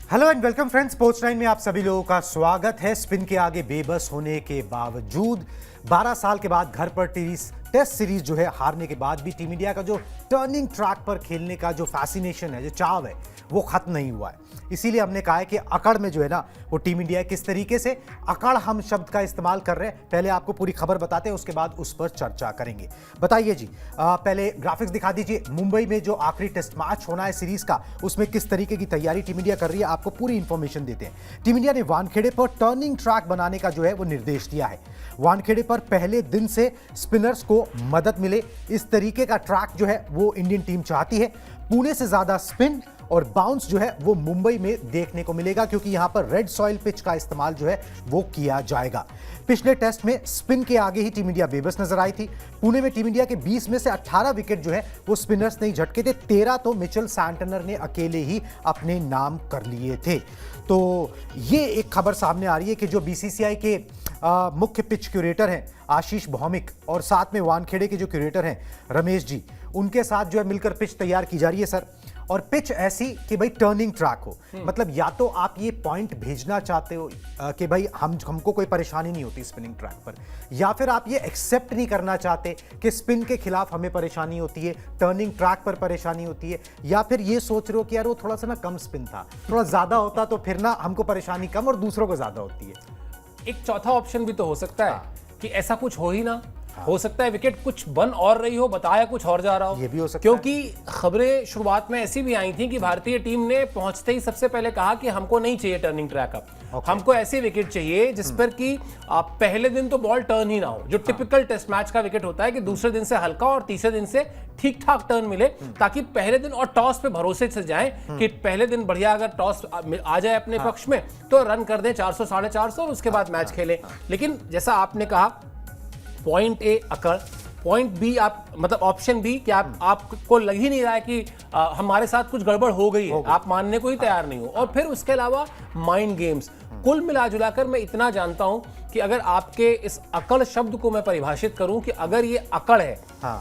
Hello and welcome friends, sports line में आप सभी लोगों का स्वागत है। स्पिन के आगे बेबस होने के बावजूद 12 साल के बाद घर पर टेस्ट सीरीज जो है हारने के बाद भी टीम इंडिया का जो टर्निंग ट्रैक पर खेलने का जो फैसिनेशन है, जो चाव है, वो खत्म नहीं हुआ है। इसीलिए हमने कहा है कि अकड़ में जो है ना, वो टीम इंडिया किस तरीके से अकड़ हम शब्द का इस्तेमाल कर रहे हैं। पहले आपको पूरी खबर बताते हैं, उसके बाद उस पर चर्चा करेंगे। बताइए जी, पहले ग्राफिक्स दिखा दीजिए। मुंबई में जो आखिरी टेस्ट मैच होना है सीरीज का, उसमें किस तरीके की तैयारी टीम इंडिया कर रही है, आपको पूरी इंफॉर्मेशन देते हैं। टीम इंडिया ने वानखेड़े पर टर्निंग ट्रैक बनाने का जो है वो निर्देश दिया है। वानखेड़े पर पहले दिन से स्पिनर्स को मदद मिले, इस तरीके का ट्रैक जो है वो इंडियन टीम चाहती है। पुणे से ज्यादा स्पिन और बाउंस जो है वो मुंबई में देखने को मिलेगा, क्योंकि यहां पर रेड सॉइल पिच का इस्तेमाल जो है वो किया जाएगा। पिछले टेस्ट में स्पिन के आगे ही टीम इंडिया बेबस नजर आई थी। पुणे में टीम इंडिया के 20 में से 18 विकेट जो है वो स्पिनर्स ने ही झटके थे। 13 तो मिचेल सैंटनर ने अकेले ही अपने नाम कर लिए थे। तो ये एक खबर सामने आ रही है कि जो बीसीसीआई के मुख्य पिच क्यूरेटर हैं आशीष भौमिक, और साथ में वानखेड़े के जो क्यूरेटर हैं रमेश जी, उनके साथ जो है मिलकर पिच तैयार की जा रही है सर। और पिच ऐसी कि भाई टर्निंग ट्रैक हो, मतलब या तो आप ये पॉइंट भेजना चाहते हो कि भाई हमको कोई परेशानी नहीं होती स्पिनिंग ट्रैक पर, या फिर आप ये एक्सेप्ट नहीं करना चाहते कि स्पिन के खिलाफ हमें परेशानी होती है, टर्निंग ट्रैक पर परेशानी होती है, या फिर ये सोच रहे हो कि यार वो थोड़ा सा ना कम स्पिन था, थोड़ा ज्यादा होता तो फिर ना हमको परेशानी कम और दूसरों को ज्यादा होती है। एक चौथा ऑप्शन भी तो हो सकता है कि ऐसा कुछ हो ही ना, हो सकता है विकेट कुछ बन और रही हो, बताया कुछ और जा रहा हो। ये भी हो सकता क्योंकि खबरें शुरुआत में ऐसी भी आई थी कि भारतीय टीम ने पहुंचते ही सबसे पहले कहा कि हमको नहीं चाहिए टर्निंग ट्रैक अप, हमको ऐसे विकेट चाहिए जिस पर कि पहले दिन तो बॉल टर्न ही ना हो, जो टिपिकल टेस्ट मैच का विकेट होता है कि दूसरे दिन से हल्का और तीसरे दिन से ठीक ठाक टर्न मिले, ताकि पहले दिन और टॉस पे भरोसे से जाएं कि पहले दिन बढ़िया अगर टॉस आ जाए अपने पक्ष में तो रन कर दें 400 450 और उसके बाद मैच खेलें। लेकिन जैसा आपने कहा, पॉइंट ए अकड़, पॉइंट बी आप मतलब ऑप्शन बी कि आपको लग ही नहीं रहा है कि हमारे साथ कुछ गड़बड़ हो गई है, आप मानने को ही तैयार नहीं हो। और फिर उसके अलावा माइंड गेम्स। कुल मिला जुलाकर मैं इतना जानता हूं कि अगर आपके इस अकड़ शब्द को मैं परिभाषित करूं कि अगर ये अकड़ है,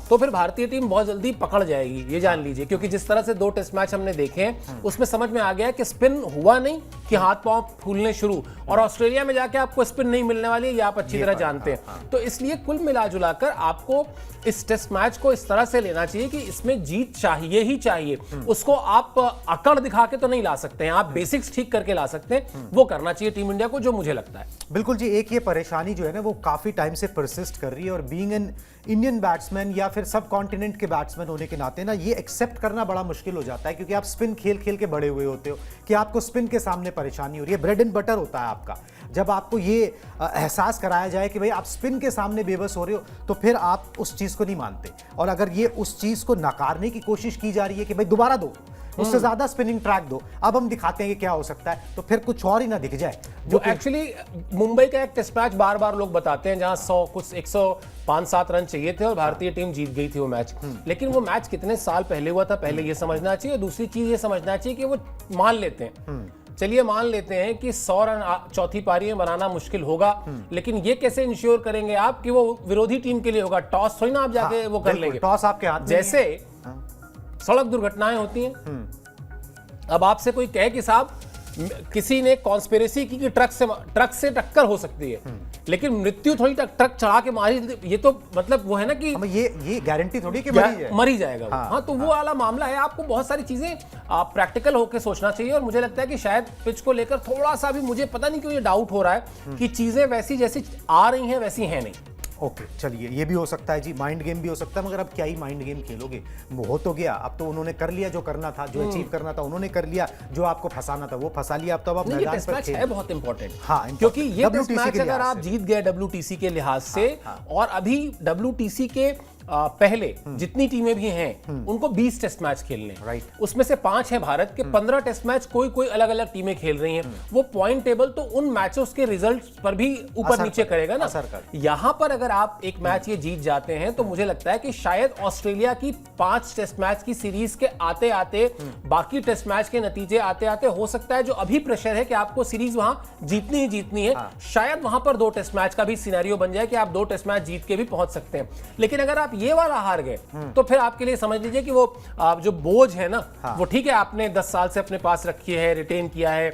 तो फिर भारतीय टीम बहुत जल्दी पकड़ जाएगी, ये जान लीजिए। क्योंकि जिस तरह से 2 टेस्ट मैच हमने देखे हैं उसमें समझ में आ गया कि स्पिन हुआ नहीं कि हाथ पांव फूलने शुरू, और ऑस्ट्रेलिया में जाके आपको स्पिन नहीं मिलने वाली है, ये आप अच्छी तरह जानते हैं। तो इसलिए कुल मिला जुलाकर आपको इस टेस्ट मैच को इस तरह से लेना चाहिए कि इसमें जीत चाहिए ही चाहिए। उसको आप अकड़ दिखा के तो नहीं ला सकते हैं, आप बेसिक्स ठीक करके ला सकते हैं, वो करना चाहिए टीम इंडिया को, जो मुझे लगता है। बिल्कुल जी। एक ये परेशानी जो है ना वो काफी टाइम से परसिस्ट कर रही है, और बीइंग एन इंडियन बैट्समैन या फिर सब कॉन्टिनेंट के बैट्समैन होने के नाते ना ये एक्सेप्ट करना बड़ा मुश्किल हो जाता है, क्योंकि आप स्पिन खेल खेल के बड़े हुए होते हो कि आपको स्पिन के सामने परेशानी हो रही है। ब्रेड एंड बटर होता है आपका। जब आपको ये एहसास कराया जाए कि भाई आप स्पिन के सामने बेबस हो रहे हो, तो फिर आप उस चीज को नहीं मानते। और अगर ये उस चीज को नकारने की कोशिश की जा रही है कि भाई दोबारा दो, उससे ज्यादा स्पिनिंग ट्रैक दो, अब हम दिखाते हैं कि क्या हो सकता है, तो फिर कुछ और ही ना दिख जाए। जो एक्चुअली मुंबई का एक टेस्ट मैच बार बार लोग बताते हैं जहां 105-7 रन चाहिए थे और भारतीय टीम जीत गई थी वो मैच। लेकिन वो मैच कितने साल पहले हुआ था, पहले ये समझना चाहिए। और दूसरी चीज ये समझना चाहिए कि वो मान लेते हैं, चलिए मान लेते हैं कि 100 रन चौथी पारी में बनाना मुश्किल होगा, लेकिन ये कैसे इंश्योर करेंगे आप कि वो विरोधी टीम के लिए होगा? टॉस थोड़ी ना आप जाके वो कर लेंगे, टॉस आपके हाथ में। जैसे सड़क दुर्घटनाएं होती हैं, अब आपसे कोई कहे कि साहब किसी ने कॉन्स्पिरेसी की कि ट्रक से टक्कर हो सकती है, लेकिन मृत्यु थोड़ी ट्रक चढ़ा के मारी, ये तो मतलब वो है ना कि ये गारंटी थोड़ी कि मरी जाएगा। हाँ, तो वो वाला मामला है। आपको बहुत सारी चीजें प्रैक्टिकल होकर सोचना चाहिए, और मुझे लगता है कि शायद पिच को लेकर थोड़ा सा भी मुझे पता नहीं क्यों ये डाउट हो रहा है कि चीजें वैसी जैसी आ रही हैं वैसी हैं नहीं। ओके, चलिए, ये भी हो सकता है जी, माइंड गेम भी हो सकता है, मगर अब क्या ही माइंड गेम खेलोगे, हो तो गया। अब तो उन्होंने कर लिया जो करना था, जो अचीव करना था उन्होंने कर लिया, जो आपको फंसाना था वो फंसा लिया। अब तो अब मैदान पर खेल है बहुत इंपॉर्टेंट। हाँ, क्योंकि ये टेस्ट मैच अगर आप जीत गए WTC के लिहाज से, और अभी WTC के पहले जितनी टीमें भी हैं उनको 20 टेस्ट मैच खेलने हैं, राइट। उसमें से 5 है भारत के, 15 टेस्ट मैच कोई अलग अलग टीमें खेल रही हैं। वो पॉइंट टेबल तो उन मैचेस के रिजल्ट्स पर भी ऊपर नीचे करेगा ना। यहां पर अगर आप एक मैच ये जीत जाते हैं तो मुझे लगता है कि शायद ऑस्ट्रेलिया की 5 टेस्ट मैच की सीरीज के आते आते, बाकी टेस्ट मैच के नतीजे आते आते, हो सकता है जो अभी प्रेशर है कि आपको सीरीज वहां जीतनी ही जीतनी है, शायद वहां पर 2 टेस्ट मैच का भी सिनेरियो बन जाए कि आप 2 टेस्ट मैच जीत के भी पहुंच सकते हैं। लेकिन अगर आप ये वाला हार गए तो फिर आपके लिए समझ लीजिए कि वो जो बोझ है ना, वो ठीक है आपने 10 साल से अपने पास रखी है, रिटेन किया है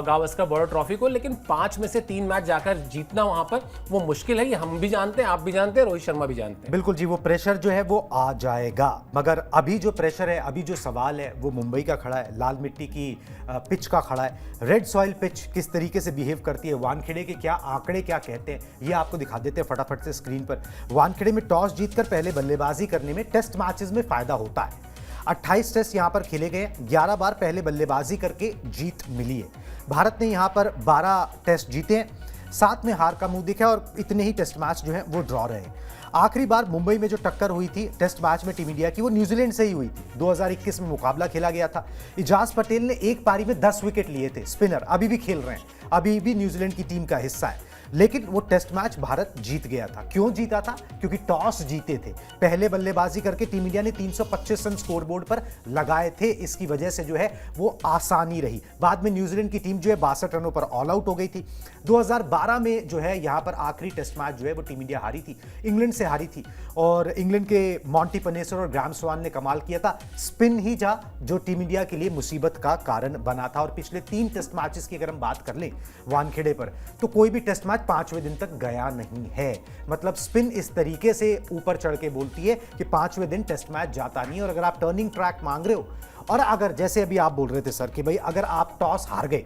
गावस्कर बॉर्डर ट्रॉफी को, लेकिन 5 में से 3 मैच जाकर जीतना वहां पर वो मुश्किल है। ये हम भी जानते हैं, आप भी जानते हैं, रोहित शर्मा भी जानते हैं। बिल्कुल जी, वो प्रेशर जो है वो आ जाएगा, मगर अभी जो प्रेशर है, अभी जो सवाल है वो मुंबई का खड़ा है, लाल मिट्टी की पिच का खड़ा है। रेड सॉइल पिच किस तरीके से बिहेव करती है, वानखेड़े के क्या आंकड़े क्या कहते हैं, ये आपको दिखा देते हैं फटाफट से स्क्रीन पर। वानखेड़े में टॉस जीतकर पहले बल्लेबाजी करने में टेस्ट मैचेस में फायदा होता है। 28 टेस्ट यहां पर खेले गए, 11 बार पहले बल्लेबाजी करके जीत मिली है। भारत ने यहां पर 12 टेस्ट जीते हैं, 7 में हार का मुंह दिखा और इतने ही टेस्ट मैच जो है वो ड्रॉ रहे। आखिरी बार मुंबई में जो टक्कर हुई थी टेस्ट मैच में टीम इंडिया की, वो न्यूजीलैंड से ही हुई थी। 2021 में मुकाबला खेला गया था। इजाज पटेल ने एक पारी में 10 विकेट लिए थे। स्पिनर अभी भी खेल रहे हैं, अभी भी न्यूजीलैंड की टीम का हिस्सा है, लेकिन वो टेस्ट मैच भारत जीत गया था। क्यों जीता था? क्योंकि टॉस जीते थे। पहले बल्लेबाजी करके टीम इंडिया ने 325 रन स्कोरबोर्ड पर लगाए थे, इसकी वजह से जो है वो आसानी रही। बाद में न्यूजीलैंड की टीम जो है 62 रनों पर ऑल आउट हो गई थी। 2012 में जो है यहां पर आखिरी टेस्ट मैच जो है वो टीम इंडिया हारी थी, इंग्लैंड से हारी थी, और इंग्लैंड के मॉन्टी पनेसर और ग्राहम स्वान ने कमाल किया था। स्पिन ही जो टीम इंडिया के लिए मुसीबत का कारण बना था। और पिछले 3 टेस्ट मैचेस की अगर हम बात कर लें वानखेड़े पर, तो कोई भी टेस्ट मैच 5वें दिन तक गया नहीं है। मतलब स्पिन इस तरीके से ऊपर चढ़ के बोलती है कि 5वें दिन टेस्ट मैच जाता नहीं है। और अगर आप टर्निंग ट्रैक मांग रहे हो, और अगर जैसे अभी आप बोल रहे थे सर कि भाई अगर आप टॉस हार गए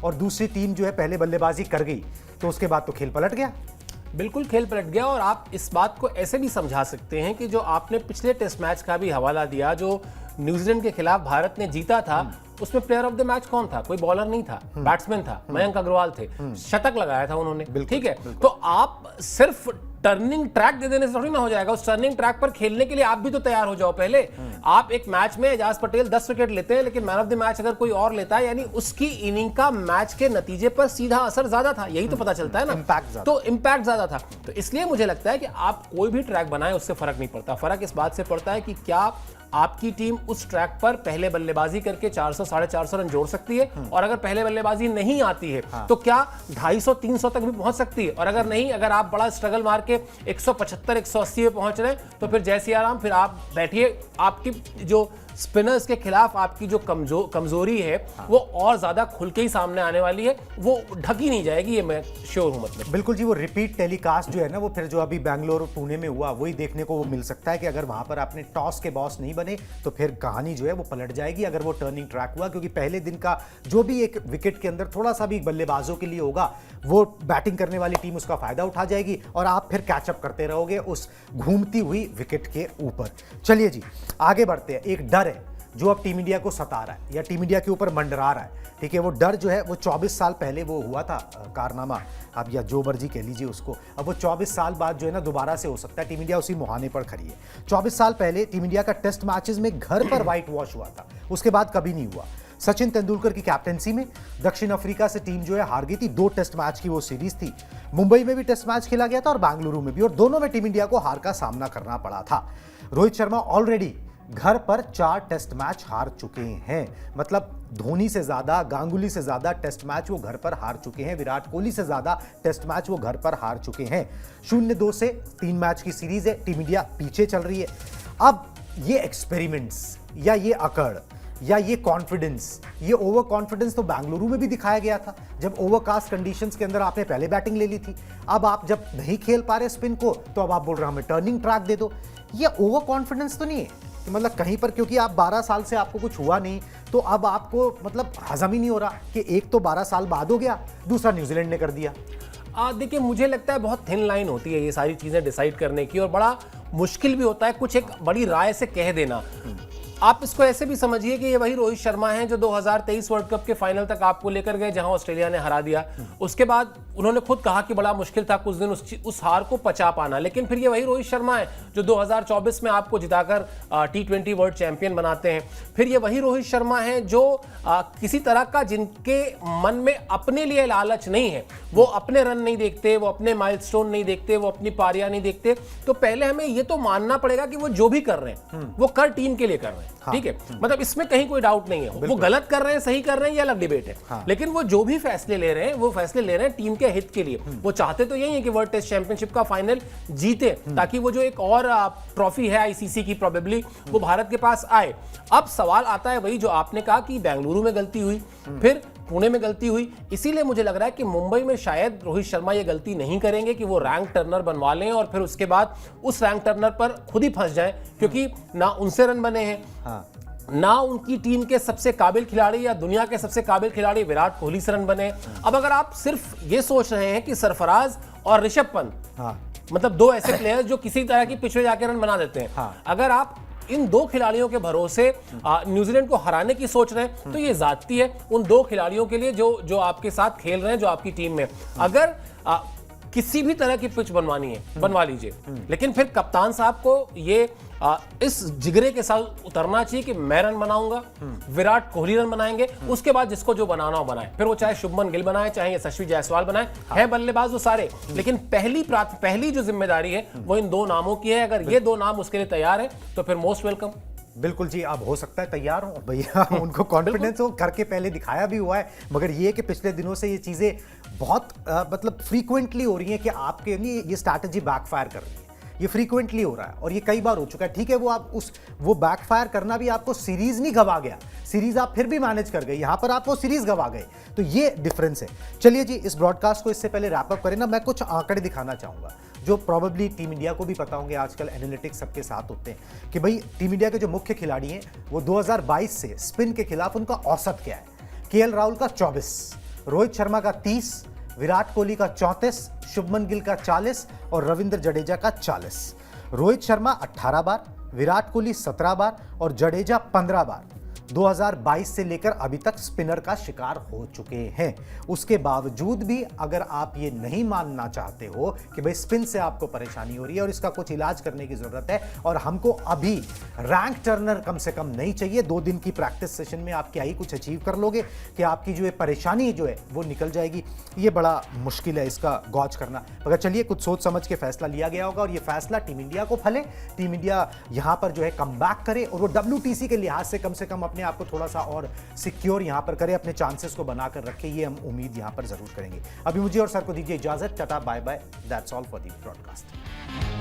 और दूसरी टीम जो है पहले बल्लेबाजी कर गई, तो उसके बाद तो खेल पलट गया। बिल्कुल खेल पलट गया। और आप इस बात को ऐसे भी समझा सकते हैं कि जो आपने पिछले टेस्ट मैच का भी हवाला दिया, जो न्यूजीलैंड के खिलाफ भारत ने जीता था, उसमें प्लेयर ऑफ द मैच कौन था? कोई बॉलर नहीं था, बैट्समैन था, मयंक अग्रवाल थे, शतक लगाया था उन्होंने, ठीक है। तो आप सिर्फ टर्निंग ट्रैक दे देने से थोड़ी ना हो जाएगा, उस टर्निंग ट्रैक पर खेलने के लिए आप भी तो तैयार हो जाओ पहले। आप एक मैच में एजाज पटेल 10 विकेट लेते हैं, लेकिन मैन ऑफ द मैच अगर कोई और लेता है, यानी उसकी इनिंग का मैच के नतीजे पर सीधा असर ज्यादा था, यही तो पता चलता है ना, तो इंपैक्ट ज्यादा था। तो इसलिए मुझे लगता है कि आप कोई भी ट्रैक बनाए उससे फर्क नहीं पड़ता। फर्क इस बात से पड़ता है कि क्या आपकी टीम उस ट्रैक पर पहले बल्लेबाजी करके 400 साढ़े 400 रन जोड़ सकती है, और अगर पहले बल्लेबाजी नहीं आती है तो क्या 250 300 तक भी पहुंच सकती है, और अगर नहीं, अगर आप बड़ा स्ट्रगल मार के 175 180 पे पहुंच रहे हैं, तो फिर जैसे आराम, फिर आप बैठिए। आपकी जो स्पिनर्स के खिलाफ आपकी जो कमजोरी है वो और ज्यादा खुल के ही सामने आने वाली है, वो ढकी नहीं जाएगी, ये मैं श्योर हूं। मतलब बिल्कुल जी, वो रिपीट टेलीकास्ट जो है ना, वो फिर जो अभी बैंगलोर और पुणे में हुआ वही देखने को वो मिल सकता है कि अगर वहां पर आपने टॉस के बॉस नहीं बने तो फिर कहानी जो है वो पलट जाएगी, अगर वो टर्निंग ट्रैक हुआ। क्योंकि पहले दिन का जो भी एक विकेट के अंदर थोड़ा सा भी बल्लेबाजों के लिए होगा, वो बैटिंग करने वाली टीम उसका फायदा उठा जाएगी और आप फिर कैचअप करते रहोगे उस घूमती हुई विकेट के ऊपर। चलिए जी आगे बढ़ते हैं। एक डर है जो अब टीम इंडिया को सता रहा है या टीम इंडिया के ऊपर मंडरा रहा है, ठीक है। वो डर जो है वो 24 साल पहले वो हुआ था कारनामा, अब या जो मर्जी कह लीजिए उसको। अब वो 24 साल बाद जो है ना दोबारा से हो सकता है। टीम इंडिया उसी मुहाने पर खड़ी है। 24 साल पहले टीम इंडिया का टेस्ट मैचेस में घर पर व्हाइट वॉश हुआ था, उसके बाद कभी नहीं हुआ। सचिन तेंदुलकर की कैप्टेंसी में दक्षिण अफ्रीका से टीम जो है हार गई थी। 2 टेस्ट मैच की वो सीरीज थी। मुंबई में भी टेस्ट मैच खेला गया था और बेंगलुरु में भी, और दोनों में टीम इंडिया को हार का सामना करना पड़ा था। रोहित शर्मा ऑलरेडी घर पर 4 टेस्ट मैच हार चुके हैं। मतलब धोनी से ज्यादा, गांगुली से ज्यादा टेस्ट मैच वो घर पर हार चुके हैं। विराट कोहली से ज्यादा टेस्ट मैच वो घर पर हार चुके हैं। 0-2 से 3 मैच की सीरीज है। टीम इंडिया पीछे चल रही है। अब ये एक्सपेरिमेंट्स या ये अकड़ या ये कॉन्फिडेंस, ये ओवर कॉन्फिडेंस तो बेंगलुरु में भी दिखाया गया था, जब ओवरकास्ट कंडीशंस के अंदर आपने पहले बैटिंग ले ली थी। अब आप जब नहीं खेल पा रहे स्पिन को, तो अब आप बोल रहे हैं हमें टर्निंग ट्रैक दे दो। ये ओवर कॉन्फिडेंस तो नहीं है मतलब कहीं पर, क्योंकि आप 12 साल से आपको कुछ हुआ नहीं, तो अब आपको मतलब हजम ही नहीं हो रहा कि एक तो 12 साल बाद हो गया, दूसरा न्यूजीलैंड ने कर दिया। देखिए मुझे लगता है बहुत थिन लाइन होती है ये सारी चीजें डिसाइड करने की, और बड़ा मुश्किल भी होता है कुछ एक बड़ी राय से कह देना। आप इसको ऐसे भी समझिए कि ये वही रोहित शर्मा हैं जो 2023 वर्ल्ड कप के फाइनल तक आपको लेकर गए, जहां ऑस्ट्रेलिया ने हरा दिया। उसके बाद उन्होंने खुद कहा कि बड़ा मुश्किल था कुछ दिन उस हार को पचा पाना, लेकिन फिर ये वही रोहित शर्मा है जो 2024 में आपको जिताकर T20 वर्ल्ड चैंपियन बनाते हैं। फिर ये वही रोहित शर्मा है जो किसी तरह का, जिनके मन में अपने लिए लालच नहीं है, वो अपने रन नहीं देखते, वो अपने माइलस्टोन नहीं देखते, वो अपनी पारियां नहीं देखते। तो पहले हमें ये तो मानना पड़ेगा कि वो जो भी कर रहे हैं वो कर टीम के लिए कर रहे हैं। ठीक है, मतलब इसमें कहीं कोई डाउट नहीं है। वो गलत कर रहे हैं, सही कर रहे हैं, ये अलग डिबेट है। लेकिन वो जो भी फैसले ले रहे हैं, वो फैसले ले रहे हैं टीम के हित के लिए। वो चाहते तो यही है कि वर्ल्ड टेस्ट चैंपियनशिप का फाइनल जीते, ताकि वो जो एक और ट्रॉफी है आईसीसी की, प्रोबेबली वो भारत के पास आए। अब सवाल आता है वही जो आपने कहा कि बेंगलुरु में गलती हुई, फिर पुणे में गलती हुई, इसीलिए मुझे लग रहा है कि मुंबई में शायद रोहित शर्मा ये गलती नहीं करेंगे कि वो रैंक टर्नर बनवा लें और फिर उसके बाद उस रैंक टर्नर पर खुद ही फंस जाएं, क्योंकि ना उनसे रन बने हैं, ना उनकी टीम के सबसे काबिल खिलाड़ी या दुनिया के सबसे काबिल खिलाड़ी विराट कोहली से रन बने। अब अगर आप सिर्फ ये सोच रहे हैं कि सरफराज और ऋषभ पंत, मतलब दो ऐसे प्लेयर्स जो किसी तरह की पिच में जाके रन बना देते हैं, अगर आप इन दो खिलाड़ियों के भरोसे न्यूजीलैंड को हराने की सोच रहे हैं, तो ये जाती है उन दो खिलाड़ियों के लिए जो आपके साथ खेल रहे हैं, जो आपकी टीम में। अगर किसी भी तरह की पिच बनवानी है, बनवा लीजिए, लेकिन फिर कप्तान साहब को ये इस जिगरे के साथ उतरना चाहिए कि मैं रन बनाऊंगा, विराट कोहली रन बनाएंगे, उसके बाद जिसको जो बनाना हो बनाए, फिर वो चाहे शुभमन गिल बनाए, चाहे यशस्वी जायसवाल बनाए, है बल्लेबाज वो सारे, लेकिन पहली जो जिम्मेदारी है वो इन दो नामों की है। अगर ये दो नाम उसके लिए तैयार है तो फिर मोस्ट वेलकम। बिल्कुल जी, अब हो सकता है तैयार हो भैया, उनको कॉन्फिडेंस हो, करके पहले दिखाया भी हुआ है, मगर ये कि पिछले दिनों से ये चीज़ें बहुत मतलब फ्रीक्वेंटली हो रही हैं कि आपके लिए ये स्ट्रैटेजी बैकफायर कर रही है। ये फ्रीक्वेंटली हो रहा है और ये कई बार हो चुका है। ठीक है, वो बैकफायर करना भी आपको सीरीज नहीं गवा गया, सीरीज आप फिर भी मैनेज कर गए, यहां पर आप वो सीरीज गवा गए, तो ये डिफरेंस है। चलिए जी, इस ब्रॉडकास्ट को इससे पहले रैपअप करें ना, मैं कुछ आंकड़े दिखाना चाहूंगा जो प्रोबेबली टीम इंडिया को भी पता होंगे, आजकल एनालिटिक्स सबके साथ होते हैं कि भाई टीम इंडिया के जो मुख्य खिलाड़ी हैं वो 2022 से स्पिन के खिलाफ उनका औसत क्या है। केएल राहुल का 24, रोहित शर्मा का 30, विराट कोहली का 34, शुभमन गिल का 40 और रविंद्र जडेजा का 40। रोहित शर्मा 18 बार, विराट कोहली 17 बार और जडेजा 15 बार 2022 से लेकर अभी तक स्पिनर का शिकार हो चुके हैं। उसके बावजूद भी अगर आप ये नहीं मानना चाहते हो कि भाई स्पिन से आपको परेशानी हो रही है और इसका कुछ इलाज करने की जरूरत है और हमको अभी रैंक टर्नर कम से कम नहीं चाहिए, 2 दिन की प्रैक्टिस सेशन में आप क्या ही कुछ अचीव कर लोगे कि आपकी जो परेशानी जो है वो निकल जाएगी, ये बड़ा मुश्किल है इसका गौज करना। मगर चलिए, कुछ सोच समझ के फैसला लिया गया होगा और ये फैसला टीम इंडिया को फले, टीम इंडिया यहाँ पर जो है कम बैक करे और वो WTC के लिहाज से कम अपने आप को थोड़ा सा और सिक्योर यहां पर करे, अपने चांसेस को बनाकर रखे, ये हम उम्मीद यहां पर जरूर करेंगे। अभी मुझे और सर को दीजिए इजाजत, tata bye bye, that's all for the broadcast.